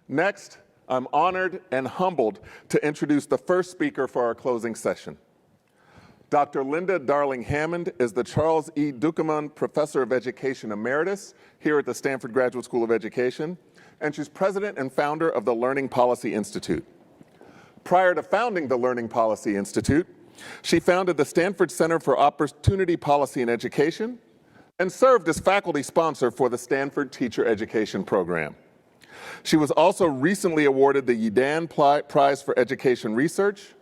Next, I'm honored and humbled to introduce the first speaker for our closing session. Dr. Linda Darling-Hammond is the Charles E. Ducommun Professor of Education Emeritus here at the Stanford Graduate School of Education, and she's president and founder of the Learning Policy Institute. Prior to founding the Learning Policy Institute, she founded the Stanford Center for Opportunity Policy in Education and served as faculty sponsor for the Stanford Teacher Education Program. She was also recently awarded the Yidan Prize for Education Research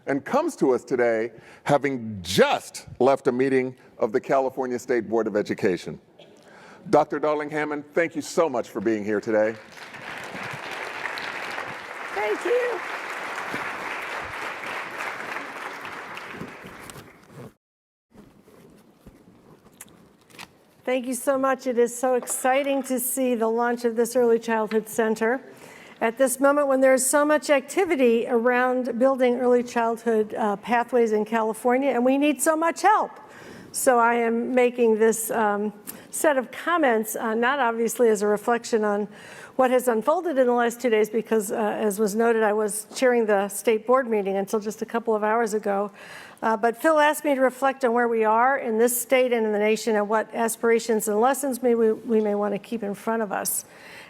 and comes to us today having just left a meeting of the California State Board of Education. Dr. Darling-Hammond, thank you so much for being here today. Thank you. Thank you so much. It is so exciting to see the launch of this Early Childhood Center at this moment when there is so much activity around building early childhood pathways in California, and we need so much help. So I am making this set of comments, not obviously as a reflection on what has unfolded in the last 2 days, because as was noted, I was chairing the state board meeting until just a couple of hours ago. But Phil asked me to reflect on where we are in this state and in the nation and what aspirations and lessons we may want to keep in front of us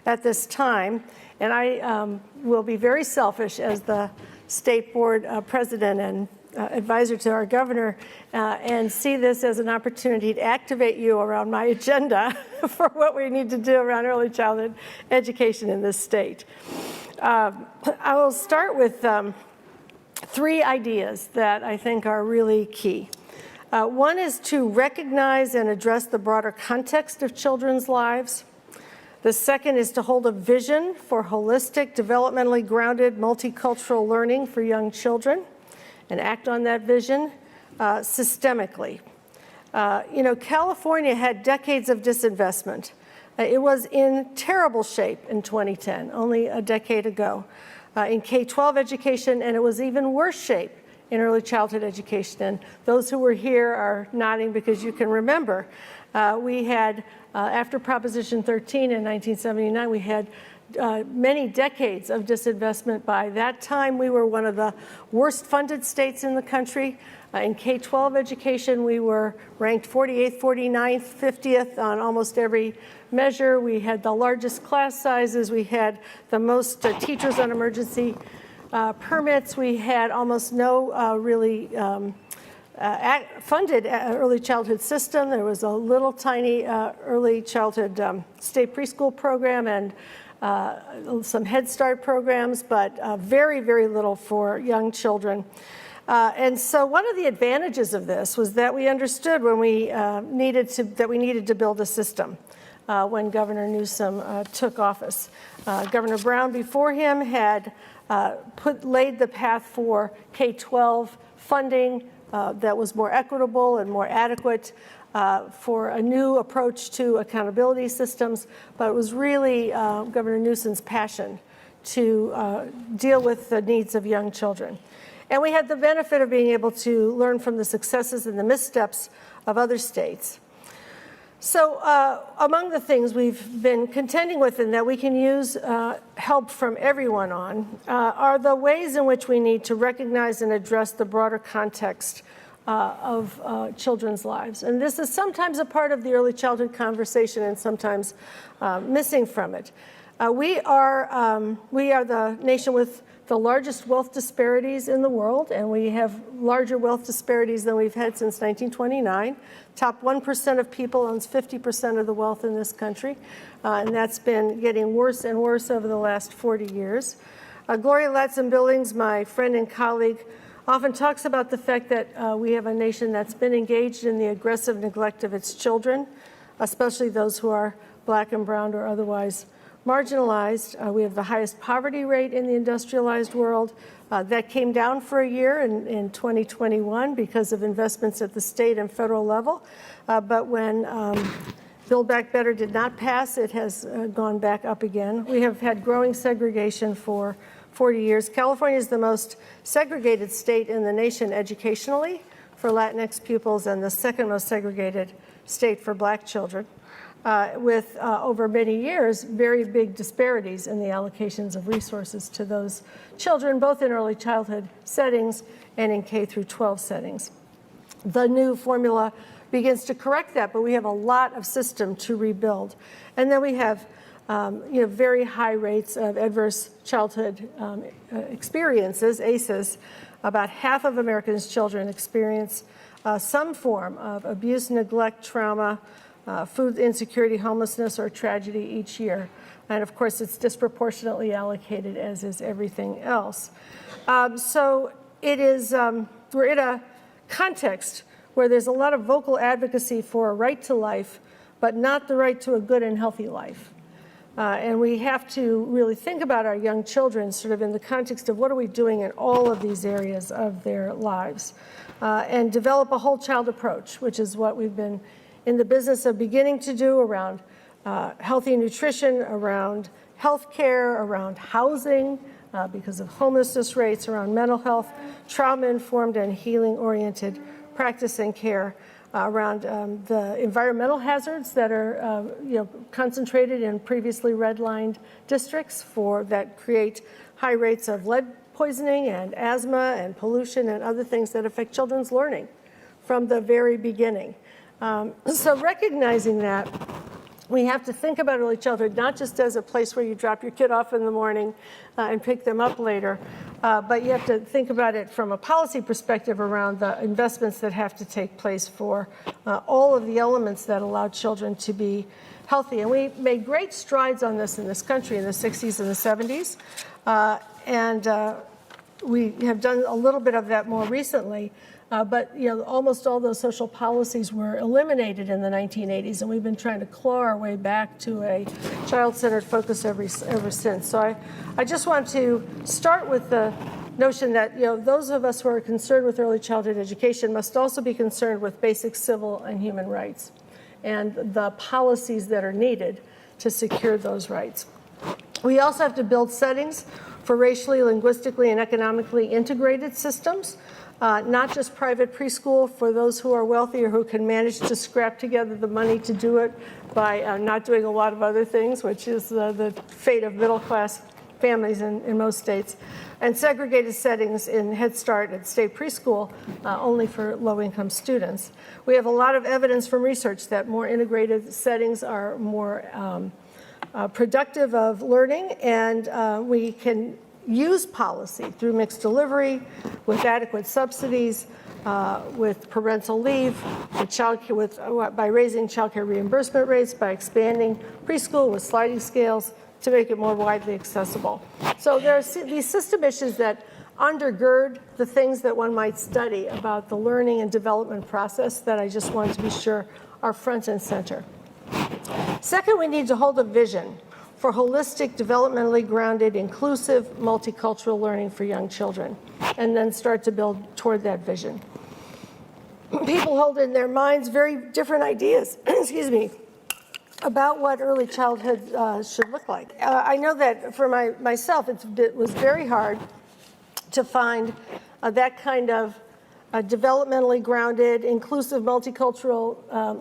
at this time. And I will be very selfish as the state board president and advisor to our governor and see this as an opportunity to activate you around my agenda for what we need to do around early childhood education in this state. I will start with 3 ideas that I think are really key. One is to recognize and address the broader context of children's lives. The second is to hold a vision for holistic, developmentally grounded, multicultural learning for young children and act on that vision systemically. California had decades of disinvestment. It was in terrible shape in 2010, only a decade ago, in K-12 education, and it was even worse shape in early childhood education. And those who were here are nodding because you can remember. We had, after Proposition 13 in 1979, we had many decades of disinvestment. By that time, we were one of the worst funded states in the country. In K-12 education, we were ranked 48th, 49th, 50th on almost every measure. We had the largest class sizes. We had the most teachers on emergency permits. We had almost no really funded early childhood system. There was a little tiny early childhood state preschool program and some Head Start programs, but very, very little for young children. And so one of the advantages of this was that we understood when we needed to build a system when Governor Newsom took office. Governor Brown before him had laid the path for K-12 funding that was more equitable and more adequate for a new approach to accountability systems, but it was really Governor Newsom's passion to deal with the needs of young children. And we had the benefit of being able to learn from the successes and the missteps of other states. So among the things we've been contending with and that we can use help from everyone on are the ways in which we need to recognize and address the broader context of children's lives. And this is sometimes a part of the early childhood conversation and sometimes missing from it. We are the nation with the largest wealth disparities in the world, and we have larger wealth disparities than we've had since 1929. Top 1% of people owns 50% of the wealth in this country, and that's been getting worse and worse over the last 40 years. Gloria Ladson-Billings, my friend and colleague, often talks about the fact that we have a nation that's been engaged in the aggressive neglect of its children, especially those who are Black and brown or otherwise marginalized. We have the highest poverty rate in the industrialized world. That came down for a year in 2021 because of investments at the state and federal level. But when Build Back Better did not pass, it has gone back up again. We have had growing segregation for 40 years. California is the most segregated state in the nation educationally for Latinx pupils and the second most segregated state for Black children. with, over many years, very big disparities in the allocations of resources to those children, both in early childhood settings and in K through 12 settings. The new formula begins to correct that, but we have a lot of system to rebuild. And then we have very high rates of adverse childhood experiences, ACEs. About half of Americans' children experience some form of abuse, neglect, trauma, food insecurity, homelessness, or tragedy each year. And of course, it's disproportionately allocated, as is everything else. So it is, we're in a context where there's a lot of vocal advocacy for a right to life, but not the right to a good and healthy life. And we have to really think about our young children sort of in the context of what are we doing in all of these areas of their lives, and develop a whole child approach, which is what we've been in the business of beginning to do around healthy nutrition, around health care, around housing, because of homelessness rates, around mental health, trauma-informed and healing-oriented practice and care, around the environmental hazards that are concentrated in previously redlined districts that create high rates of lead poisoning and asthma and pollution and other things that affect children's learning from the very beginning. So recognizing that, we have to think about early childhood not just as a place where you drop your kid off in the morning and pick them up later, but you have to think about it from a policy perspective around the investments that have to take place for all of the elements that allow children to be healthy. And we made great strides on this in this country in the 60s and the 70s. And we have done a little bit of that more recently. But almost all those social policies were eliminated in the 1980s, and we've been trying to claw our way back to a child-centered focus ever since. So I just want to start with the notion that those of us who are concerned with early childhood education must also be concerned with basic civil and human rights and the policies that are needed to secure those rights. We also have to build settings for racially, linguistically, and economically integrated systems. Not just private preschool for those who are wealthy or who can manage to scrap together the money to do it by not doing a lot of other things, which is the fate of middle-class families in most states, and segregated settings in Head Start and state preschool only for low-income students. We have a lot of evidence from research that more integrated settings are more productive of learning, and we can use policy through mixed delivery, with adequate subsidies, with parental leave, by raising child care reimbursement rates, by expanding preschool with sliding scales to make it more widely accessible. So there are these system issues that undergird the things that one might study about the learning and development process that I just want to be sure are front and center. Second, we need to hold a vision for holistic, developmentally grounded, inclusive, multicultural learning for young children, and then start to build toward that vision. People hold in their minds very different ideas, excuse me, about what early childhood should look like. I know that for myself, it was very hard to find that kind of developmentally grounded, inclusive, multicultural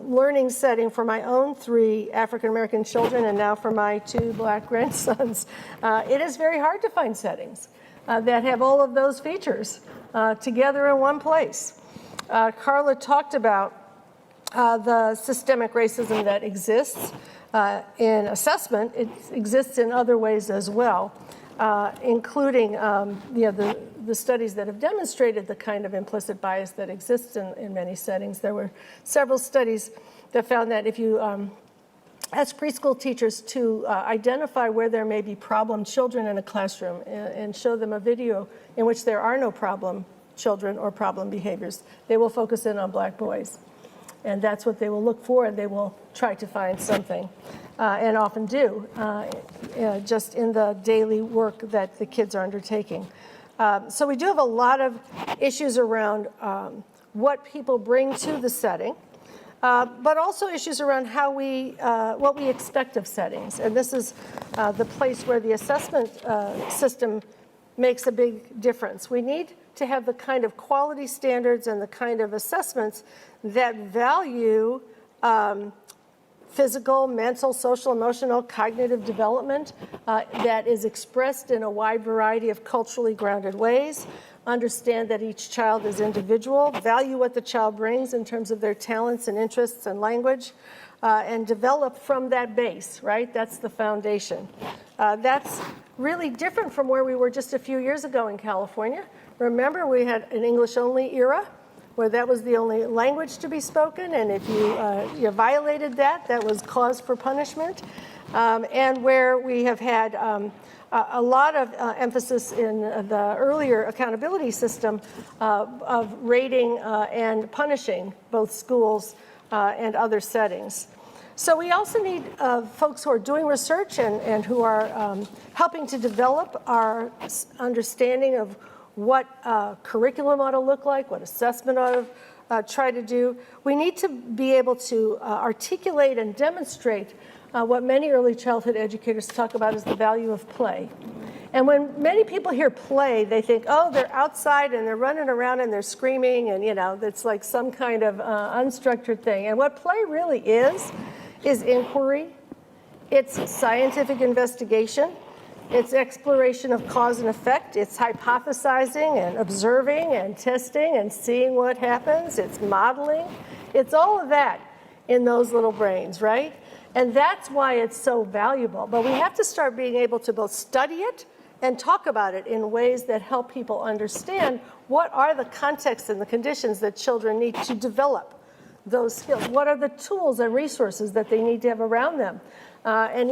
learning setting for my own 3 African-American children and now for my 2 Black grandsons. It is very hard to find settings that have all of those features together in one place. Carla talked about the systemic racism that exists in assessment. It exists in other ways as well, including the studies that have demonstrated the kind of implicit bias that exists in many settings. There were several studies that found that if you ask preschool teachers to identify where there may be problem children in a classroom and show them a video in which there are no problem children or problem behaviors, they will focus in on Black boys. And that's what they will look for, and they will try to find something, and often do, just in the daily work that the kids are undertaking. So we do have a lot of issues around what people bring to the setting, but also issues around how what we expect of settings. And this is the place where the assessment system makes a big difference. We need to have the kind of quality standards and the kind of assessments that value physical, mental, social, emotional, cognitive development that is expressed in a wide variety of culturally grounded ways. Understand that each child is individual, value what the child brings in terms of their talents and interests and language, and develop from that base, right? That's the foundation. That's really different from where we were just a few years ago in California. Remember, we had an English-only era where that was the only language to be spoken, and if you violated that, that was cause for punishment, and where we have had a lot of emphasis in the earlier accountability system of rating and punishing both schools and other settings. So we also need folks who are doing research and who are helping to develop our understanding of what curriculum ought to look like, what assessment ought to try to do. We need to be able to articulate and demonstrate what many early childhood educators talk about as the value of play. And when many people hear play, they think, oh, they're outside and they're running around and they're screaming and, it's like some kind of unstructured thing. And what play really is inquiry, it's scientific investigation, it's exploration of cause and effect, it's hypothesizing and observing and testing and seeing what happens, it's modeling, it's all of that in those little brains, right? And that's why it's so valuable. But we have to start being able to both study it and talk about it in ways that help people understand what are the contexts and the conditions that children need to develop those skills. What are the tools and resources that they need to have around them? And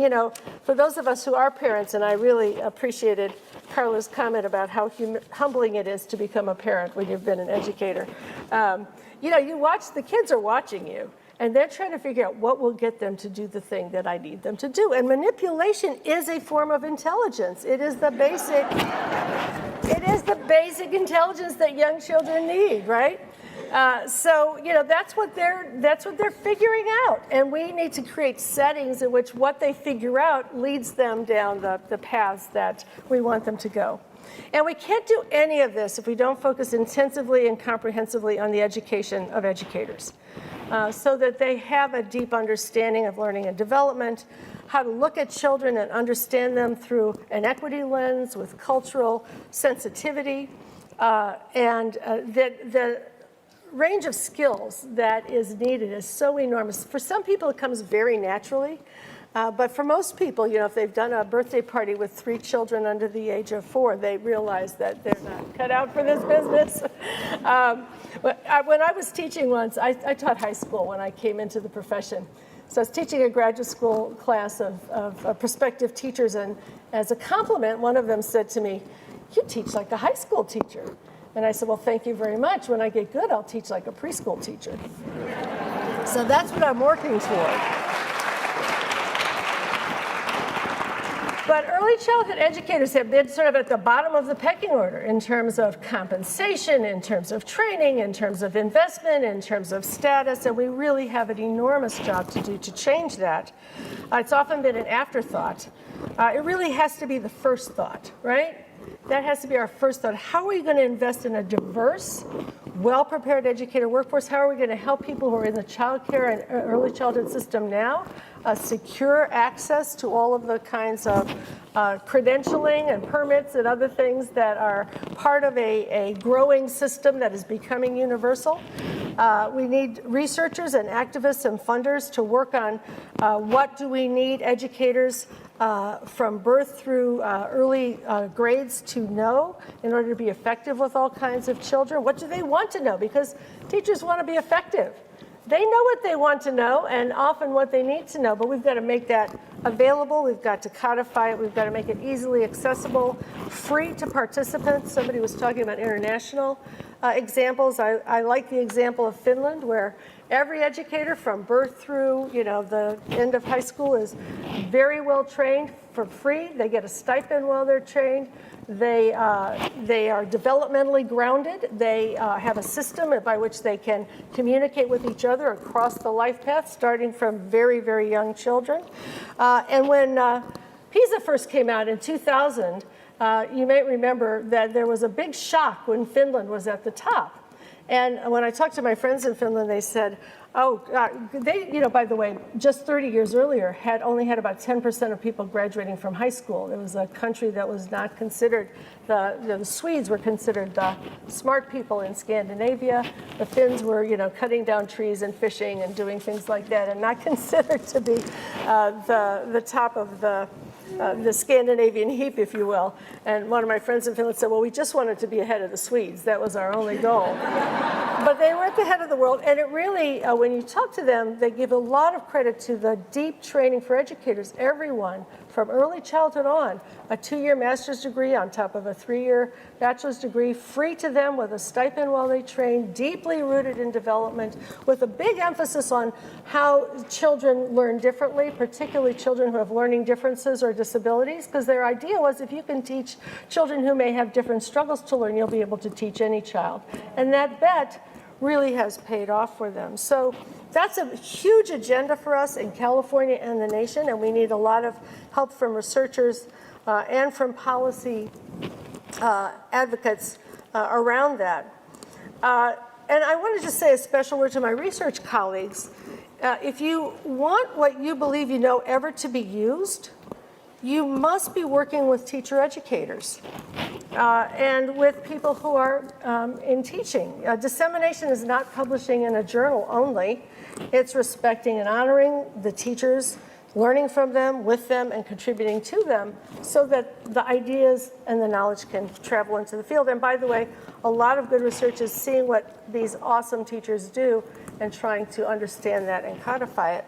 for those of us who are parents, and I really appreciated Carla's comment about how humbling it is to become a parent when you've been an educator. You watch, the kids are watching you. And they're trying to figure out what will get them to do the thing that I need them to do. And manipulation is a form of intelligence. It is the basic intelligence that young children need, right? So that's what they're figuring out. And we need to create settings in which what they figure out leads them down the paths that we want them to go. And we can't do any of this if we don't focus intensively and comprehensively on the education of educators. So that they have a deep understanding of learning and development, how to look at children and understand them through an equity lens with cultural sensitivity, and the range of skills that is needed is so enormous. For some people, it comes very naturally. But for most people, if they've done a birthday party with 3 children under the age of 4, they realize that they're not cut out for this business. When I was teaching once, I taught high school when I came into the profession. So I was teaching a graduate school class of prospective teachers, and as a compliment, one of them said to me, "You teach like a high school teacher." And I said, "Well, thank you very much. When I get good, I'll teach like a preschool teacher." So that's what I'm working toward. But early childhood educators have been sort of at the bottom of the pecking order in terms of compensation, in terms of training, in terms of investment, in terms of status, and we really have an enormous job to do to change that. It's often been an afterthought. It really has to be the first thought, right? That has to be our first thought. How are we going to invest in a diverse, well-prepared educator workforce? How are we going to help people who are in the child care and early childhood system now secure access to all of the kinds of credentialing and permits and other things that are part of a growing system that is becoming universal? We need researchers and activists and funders to work on what do we need educators from birth through early grades to know in order to be effective with all kinds of children. What do they want to know? Because teachers want to be effective. They know what they want to know and often what they need to know, but we've got to make that available. We've got to codify it. We've got to make it easily accessible, free to participants. Somebody was talking about international examples. I like the example of Finland, where every educator from birth through the end of high school is very well trained for free. They get a stipend while they're trained. They are developmentally grounded. They have a system by which they can communicate with each other across the life path, starting from very, very young children. And when PISA first came out in 2000, you may remember that there was a big shock when Finland was at the top. And when I talked to my friends in Finland, they said, Oh, they, by the way, just 30 years earlier, had only had about 10% of people graduating from high school. It was a country that was not considered, the Swedes were considered the smart people in Scandinavia. The Finns were, cutting down trees and fishing and doing things like that, and not considered to be the top of the Scandinavian heap, if you will. And one of my friends in Finland said, well, we just wanted to be ahead of the Swedes. That was our only goal. But they were at the head of the world, and it really, when you talk to them, they give a lot of credit to the deep training for educators. Everyone, from early childhood on, a 2-year master's degree on top of a 3-year bachelor's degree, free to them with a stipend while they train, deeply rooted in development, with a big emphasis on how children learn differently, particularly children who have learning differences or disabilities, because their idea was if you can teach children who may have different struggles to learn, you'll be able to teach any child. And that bet really has paid off for them. So that's a huge agenda for us in California and the nation, and we need a lot of help from researchers and from policy advocates around that. And I wanted to say a special word to my research colleagues. If you want what you believe you know ever to be used, you must be working with teacher educators and with people who are in teaching. Dissemination is not publishing in a journal only. It's respecting and honoring the teachers, learning from them, with them, and contributing to them so that the ideas and the knowledge can travel into the field. And by the way, a lot of good research is seeing what these awesome teachers do and trying to understand that and codify it.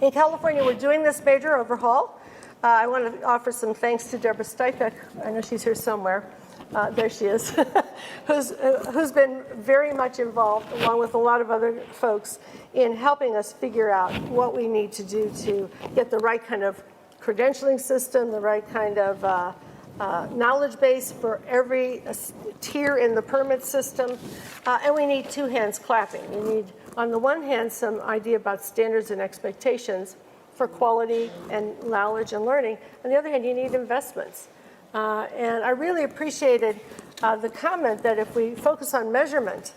In California, we're doing this major overhaul. I want to offer some thanks to Deborah Stipek. I know she's here somewhere. There she is, who's been very much involved, along with a lot of other folks, in helping us figure out what we need to do to get the right kind of credentialing system, the right kind of knowledge base for every tier in the permit system. And we need two hands clapping. We need, on the one hand, some idea about standards and expectations for quality and knowledge and learning. On the other hand, you need investments. And I really appreciated the comment that if we focus on measurement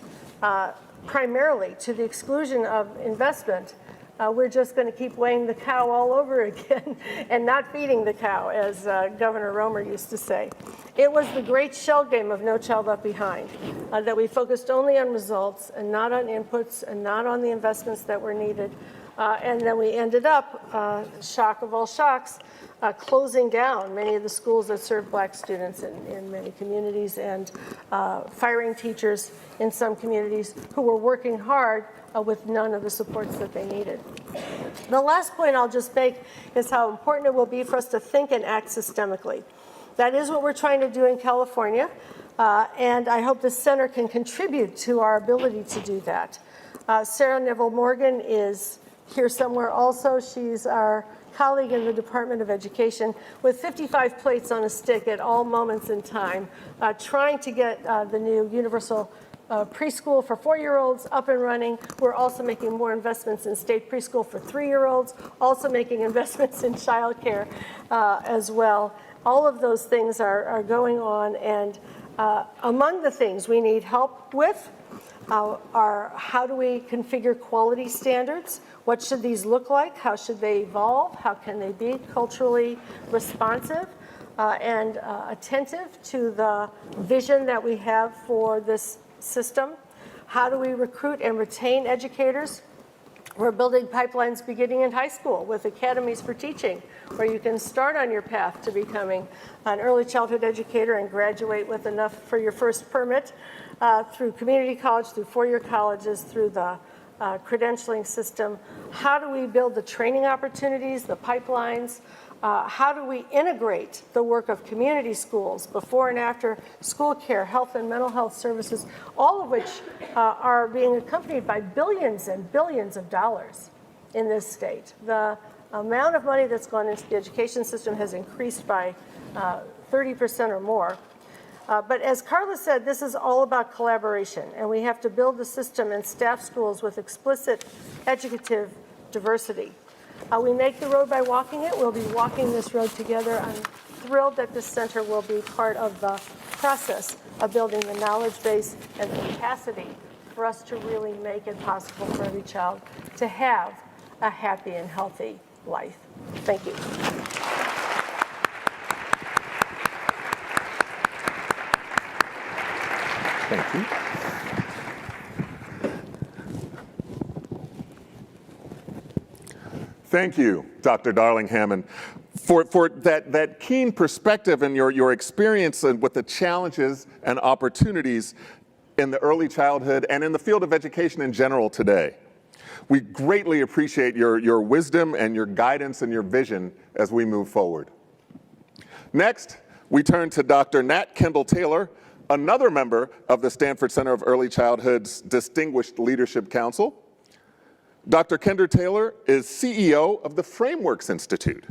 primarily to the exclusion of investment, we're just going to keep weighing the cow all over again and not feeding the cow, as Governor Romer used to say. It was the great shell game of No Child Left Behind, that we focused only on results and not on inputs and not on the investments that were needed. And then we ended up, shock of all shocks, closing down many of the schools that serve black students in many communities and firing teachers in some communities who were working hard with none of the supports that they needed. The last point I'll just make is how important it will be for us to think and act systemically. That is what we're trying to do in California, and I hope the center can contribute to our ability to do that. Sarah Neville Morgan is here somewhere also. She's our colleague in the Department of Education with 55 plates on a stick at all moments in time, trying to get the new universal preschool for 4-year-olds up and running. We're also making more investments in state preschool for 3-year-olds, also making investments in childcare as well. All of those things are going on, and among the things we need help with are how do we configure quality standards? What should these look like? How should they evolve? How can they be culturally responsive and attentive to the vision that we have for this system? How do we recruit and retain educators? We're building pipelines beginning in high school with academies for teaching, where you can start on your path to becoming an early childhood educator and graduate with enough for your first permit through community college, through 4-year colleges, through the credentialing system. How do we build the training opportunities, the pipelines? How do we integrate the work of community schools, before and after school care, health and mental health services, all of which are being accompanied by billions and billions of dollars in this state. The amount of money that's gone into the education system has increased by 30% or more. But as Carla said, this is all about collaboration, and we have to build the system and staff schools with explicit educative diversity. We make the road by walking it. We'll be walking this road together. I'm thrilled that this center will be part of the process of building the knowledge base and the capacity for us to really make it possible for every child to have a happy and healthy life. Thank you. Thank you. Thank you, Dr. Darling-Hammond, for that keen perspective and your experience with the challenges and opportunities in the early childhood and in the field of education in general today. We greatly appreciate your wisdom and your guidance and your vision as we move forward. Next, we turn to Dr. Nat Kendall-Taylor, another member of the Stanford Center of Early Childhood's Distinguished Leadership Council. Dr. Kendall-Taylor is CEO of the Frameworks Institute,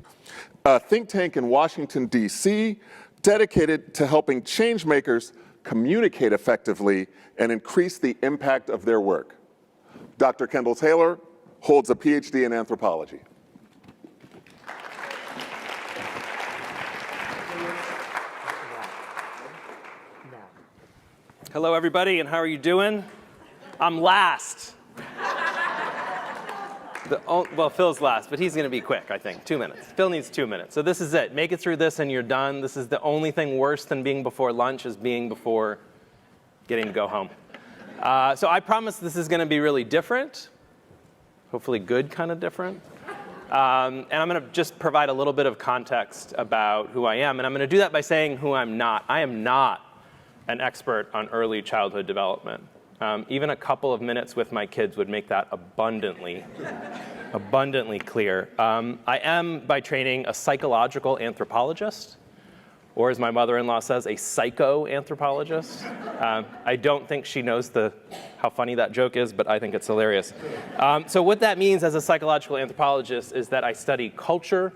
a think tank in Washington, D.C., dedicated to helping change makers communicate effectively and increase the impact of their work. Dr. Kendall-Taylor holds a PhD in anthropology. Hello, everybody, and how are you doing? I'm last. Well, Phil's last, but he's going to be quick, I think. 2 minutes. Phil needs 2 minutes. So this is it. Make it through this and you're done. This is the only thing worse than being before lunch is being before getting to go home. So I promise this is going to be really different, hopefully good kind of different. And I'm going to just provide a little bit of context about who I am. And I'm going to do that by saying who I'm not. I am not an expert on early childhood development. Even a couple of minutes with my kids would make that abundantly clear. I am, by training, a psychological anthropologist, or as my mother-in-law says, a psychoanthropologist. I don't think she knows how funny that joke is, but I think it's hilarious. So what that means as a psychological anthropologist is that I study culture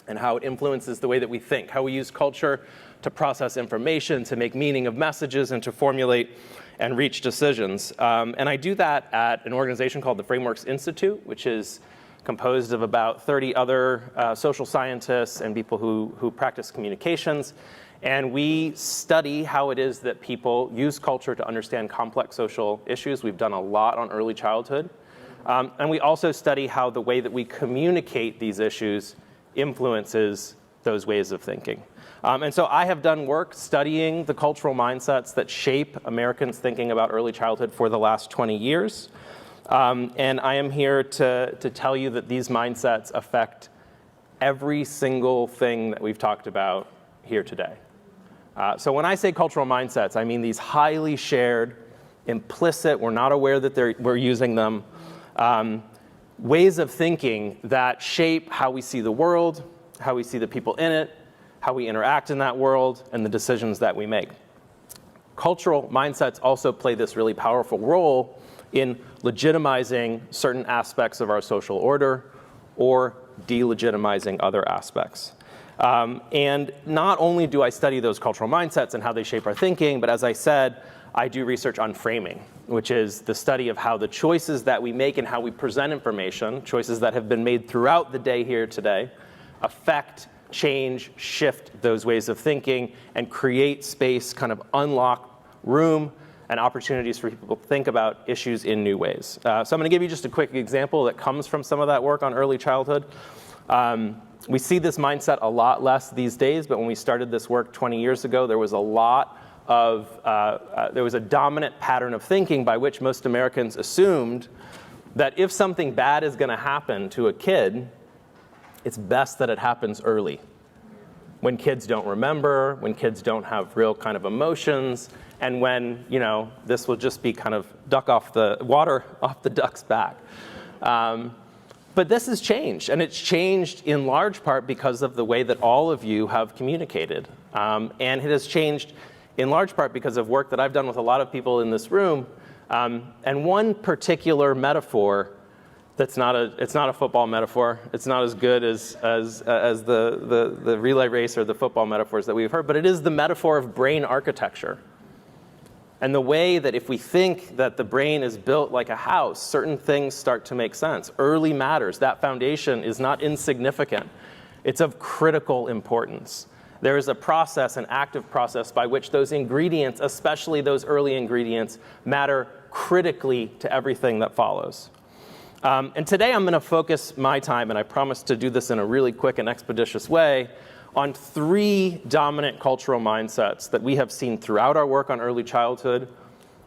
and how it influences the way that we think, how we use culture to process information, to make meaning of messages, and to formulate and reach decisions. And I do that at an organization called the Frameworks Institute, which is composed of about 30 other social scientists and people who practice communications. And we study how it is that people use culture to understand complex social issues. We've done a lot on early childhood. And we also study how the way that we communicate these issues influences those ways of thinking. And so I have done work studying the cultural mindsets that shape Americans' thinking about early childhood for the last 20 years. And I am here to tell you that these mindsets affect every single thing that we've talked about here today. So when I say cultural mindsets, I mean these highly shared, implicit, we're not aware that we're using them, ways of thinking that shape how we see the world, how we see the people in it, how we interact in that world, and the decisions that we make. Cultural mindsets also play this really powerful role in legitimizing certain aspects of our social order or delegitimizing other aspects. And not only do I study those cultural mindsets and how they shape our thinking, but as I said, I do research on framing, which is the study of how the choices that we make and how we present information, choices that have been made throughout the day here today, affect, change, shift those ways of thinking, and create space, kind of unlock room and opportunities for people to think about issues in new ways. So I'm going to give you just a quick example that comes from some of that work on early childhood. We see this mindset a lot less these days, but when we started this work 20 years ago, there was a dominant pattern of thinking by which most Americans assumed that if something bad is going to happen to a kid, it's best that it happens early, when kids don't remember, when kids don't have real kind of emotions, and when, this will just be kind of water off the duck's back. But this has changed, and it's changed in large part because of the way that all of you have communicated. And it has changed in large part because of work that I've done with a lot of people in this room. And one particular metaphor it's not a football metaphor. It's not as good as the relay race or the football metaphors that we've heard, but it is the metaphor of brain architecture. And the way that if we think that the brain is built like a house, certain things start to make sense. Early matters. That foundation is not insignificant. It's of critical importance. There is a process, an active process, by which those ingredients, especially those early ingredients, matter critically to everything that follows. And today I'm going to focus my time, and I promise to do this in a really quick and expeditious way, on 3 dominant cultural mindsets that we have seen throughout our work on early childhood.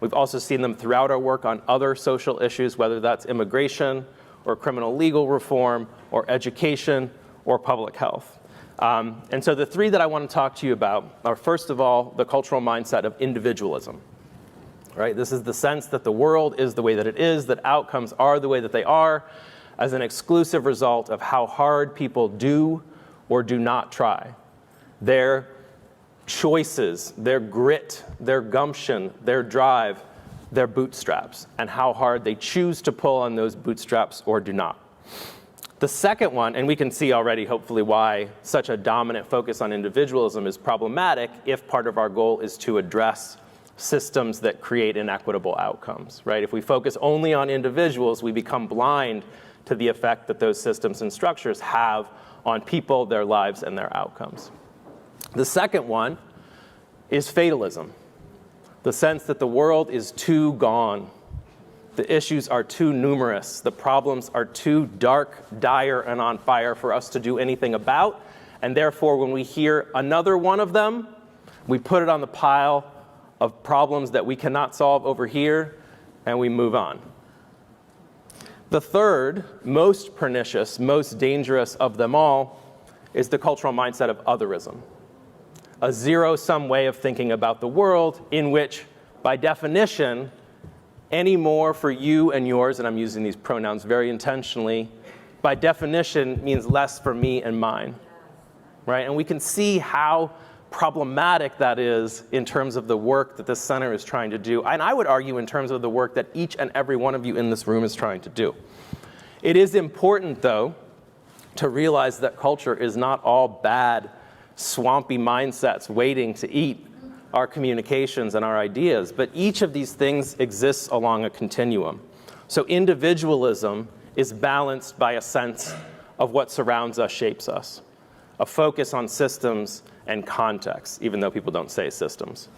We've also seen them throughout our work on other social issues, whether that's immigration or criminal legal reform or education or public health. And so the 3 that I want to talk to you about are, first of all, the cultural mindset of individualism. Right? This is the sense that the world is the way that it is, that outcomes are the way that they are, as an exclusive result of how hard people do or do not try. Their choices, their grit, their gumption, their drive, their bootstraps, and how hard they choose to pull on those bootstraps or do not. The second one, and we can see already hopefully why such a dominant focus on individualism is problematic if part of our goal is to address systems that create inequitable outcomes, right? If we focus only on individuals, we become blind to the effect that those systems and structures have on people, their lives, and their outcomes. The second one is fatalism, the sense that the world is too gone. The issues are too numerous. The problems are too dark, dire, and on fire for us to do anything about. And therefore, when we hear another one of them, we put it on the pile of problems that we cannot solve over here, and we move on. The third, most pernicious, most dangerous of them all, is the cultural mindset of otherism, a zero-sum way of thinking about the world in which, by definition, any more for you and yours, and I'm using these pronouns very intentionally, by definition means less for me and mine, right? And we can see how problematic that is in terms of the work that this center is trying to do, and I would argue in terms of the work that each and every one of you in this room is trying to do. It is important, though, to realize that culture is not all bad, swampy mindsets waiting to eat our communications and our ideas, but each of these things exists along a continuum. So individualism is balanced by a sense of what surrounds us shapes us, a focus on systems and context, even though people don't say systems.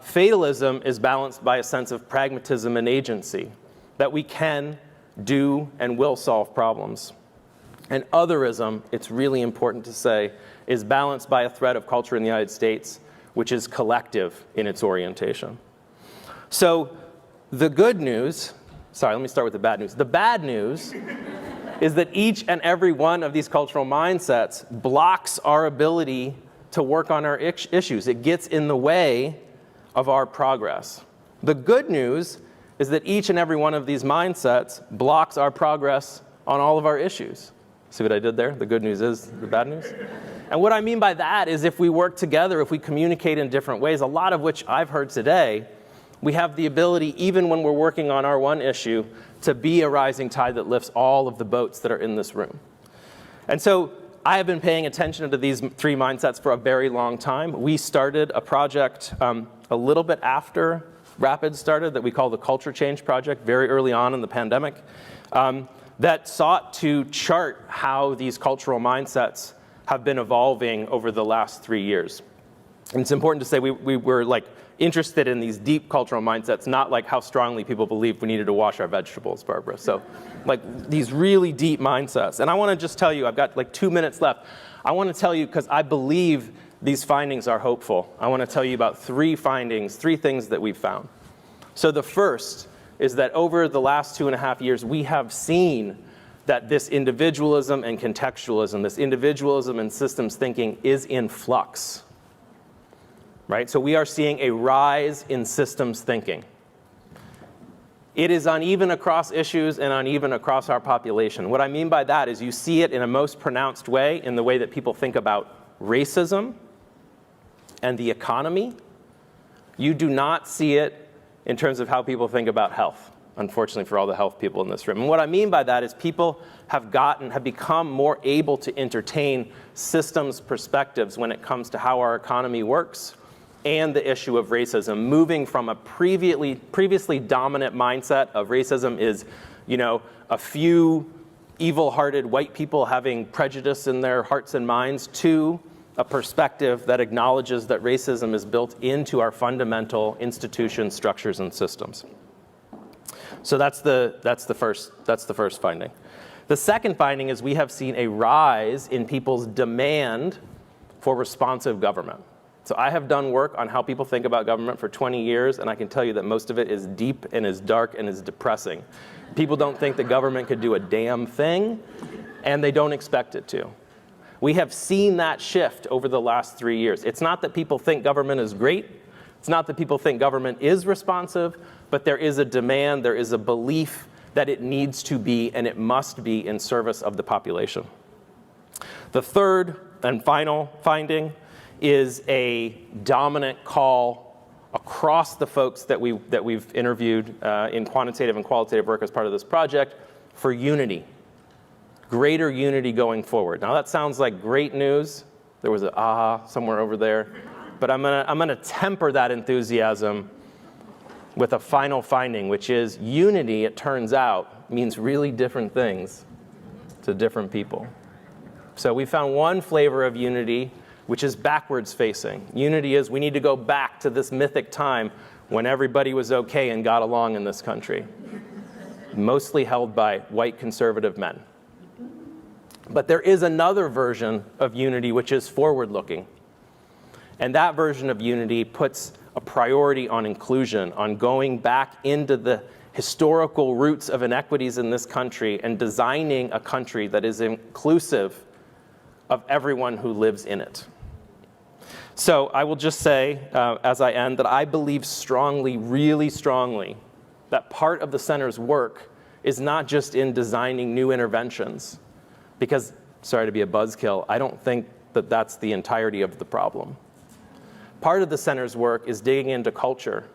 Fatalism is balanced by a sense of pragmatism and agency, that we can, do, and will solve problems. And otherism, it's really important to say, is balanced by a thread of culture in the United States, which is collective in its orientation. So the good news, let me start with the bad news. The bad news is that each and every one of these cultural mindsets blocks our ability to work on our issues. It gets in the way of our progress. The good news is that each and every one of these mindsets blocks our progress on all of our issues. See what I did there? The good news is the bad news. And what I mean by that is if we work together, if we communicate in different ways, a lot of which I've heard today, we have the ability, even when we're working on our one issue, to be a rising tide that lifts all of the boats that are in this room. And so I have been paying attention to these 3 mindsets for a very long time. We started a project a little bit after Rapid started that we call the Culture Change Project, very early on in the pandemic, that sought to chart how these cultural mindsets have been evolving over the last 3 years. And it's important to say we were interested in these deep cultural mindsets, not like how strongly people believed we needed to wash our vegetables, Barbara. So these really deep mindsets. And I want to just tell you, I've got 2 minutes left. I want to tell you, because I believe these findings are hopeful, I want to tell you about 3 findings, 3 things that we've found. So the first is that over the last 2.5 years, we have seen that this individualism and contextualism, this individualism and systems thinking is in flux, right? So we are seeing a rise in systems thinking. It is uneven across issues and uneven across our population. What I mean by that is you see it in a most pronounced way in the way that people think about racism and the economy. You do not see it in terms of how people think about health, unfortunately for all the health people in this room. And what I mean by that is people have become more able to entertain systems perspectives when it comes to how our economy works and the issue of racism, moving from a previously dominant mindset of racism is, a few evil-hearted white people having prejudice in their hearts and minds to a perspective that acknowledges that racism is built into our fundamental institutions, structures, and systems. So that's the first finding. The second finding is we have seen a rise in people's demand for responsive government. So I have done work on how people think about government for 20 years, and I can tell you that most of it is deep and is dark and is depressing. People don't think the government could do a damn thing, and they don't expect it to. We have seen that shift over the last 3 years. It's not that people think government is great. It's not that people think government is responsive, but there is a demand, there is a belief that it needs to be and it must be in service of the population. The third and final finding is a dominant call across the folks that we've interviewed in quantitative and qualitative work as part of this project for unity, greater unity going forward. Now that sounds like great news. There was an aha somewhere over there, but I'm gonna temper that enthusiasm with a final finding, which is unity, it turns out, means really different things to different people. So we found one flavor of unity, which is backwards facing. Unity is we need to go back to this mythic time when everybody was okay and got along in this country, mostly held by white conservative men. But there is another version of unity which is forward-looking. And that version of unity puts a priority on inclusion, on going back into the historical roots of inequities in this country and designing a country that is inclusive of everyone who lives in it. So I will just say, as I end, that I believe strongly, really strongly, that part of the center's work is not just in designing new interventions, because, sorry to be a buzzkill, I don't think that that's the entirety of the problem. Part of the center's work is digging into culture,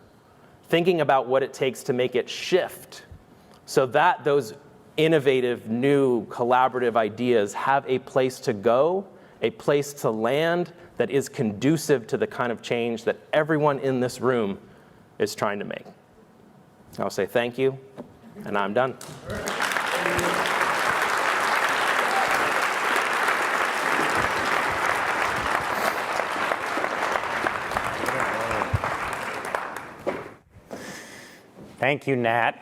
thinking about what it takes to make it shift so that those innovative, new, collaborative ideas have a place to go, a place to land that is conducive to the kind of change that everyone in this room is trying to make. I'll say thank you, and I'm done. Thank you, Nat.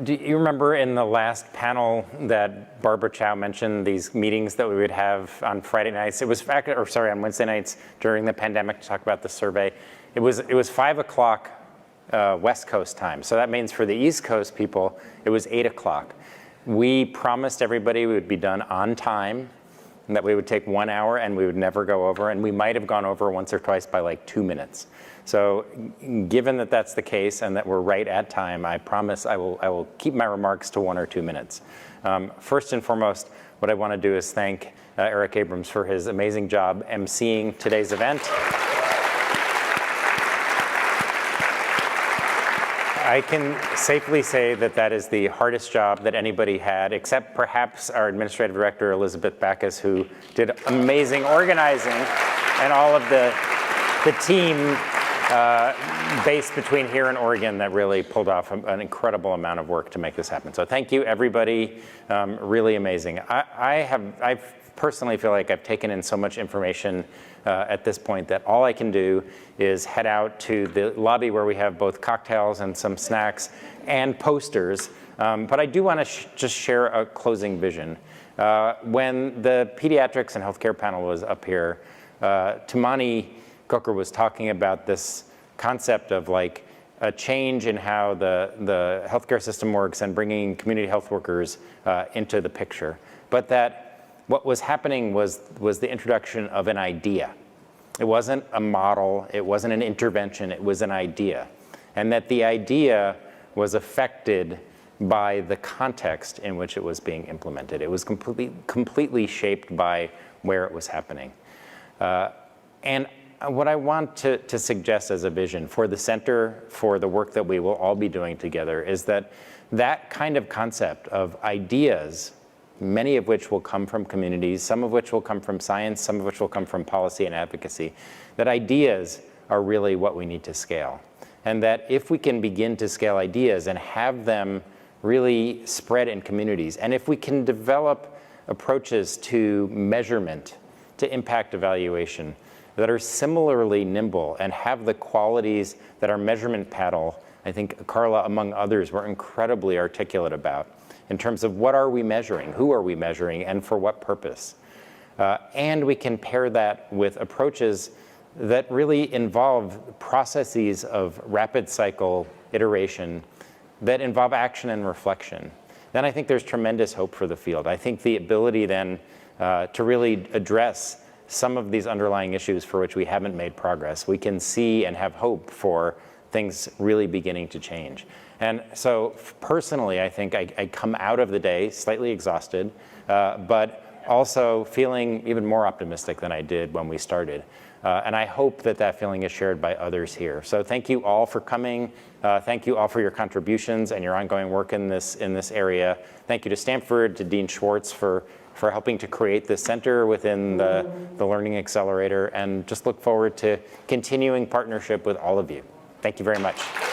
Do you remember in the last panel that Barbara Chow mentioned these meetings that we would have on Friday nights? It was, on Wednesday nights during the pandemic to talk about the survey. It was 5 o'clock West Coast time. So that means for the East Coast people, it was 8 o'clock. We promised everybody we would be done on time and that we would take 1 hour and we would never go over. And we might have gone over once or twice by like 2 minutes. So given that that's the case and that we're right at time, I promise I will keep my remarks to 1 or 2 minutes. First and foremost, what I want to do is thank Eric Abrams for his amazing job emceeing today's event. I can safely say that that is the hardest job that anybody had, except perhaps our administrative director, Elizabeth Backus, who did amazing organizing, and all of the team based between here and Oregon that really pulled off an incredible amount of work to make this happen. So thank you, everybody. Really amazing. I personally feel like I've taken in so much information at this point that all I can do is head out to the lobby where we have both cocktails and some snacks and posters. But I do want to just share a closing vision. When the pediatrics and healthcare panel was up here, Tumani Coker was talking about this concept of like a change in how the healthcare system works and bringing community health workers into the picture. But that what was happening was the introduction of an idea. It wasn't a model, it wasn't an intervention, it was an idea. And that the idea was affected by the context in which it was being implemented. It was completely shaped by where it was happening. And what I want to suggest as a vision for the center, for the work that we will all be doing together, is that kind of concept of ideas, many of which will come from communities, some of which will come from science, some of which will come from policy and advocacy, that ideas are really what we need to scale. And that if we can begin to scale ideas and have them really spread in communities, and if we can develop approaches to measurement, to impact evaluation, that are similarly nimble and have the qualities that our measurement panel, I think Carla among others, were incredibly articulate about in terms of what are we measuring, who are we measuring, and for what purpose. And we can pair that with approaches that really involve processes of rapid cycle iteration that involve action and reflection. Then I think there's tremendous hope for the field. I think the ability then to really address some of these underlying issues for which we haven't made progress, we can see and have hope for things really beginning to change. And so personally, I think I come out of the day slightly exhausted, but also feeling even more optimistic than I did when we started. And I hope that that feeling is shared by others here. So thank you all for coming. Thank you all for your contributions and your ongoing work in this area. Thank you to Stanford, to Dean Schwartz for helping to create this center within the Learning Accelerator, and just look forward to continuing partnership with all of you. Thank you very much.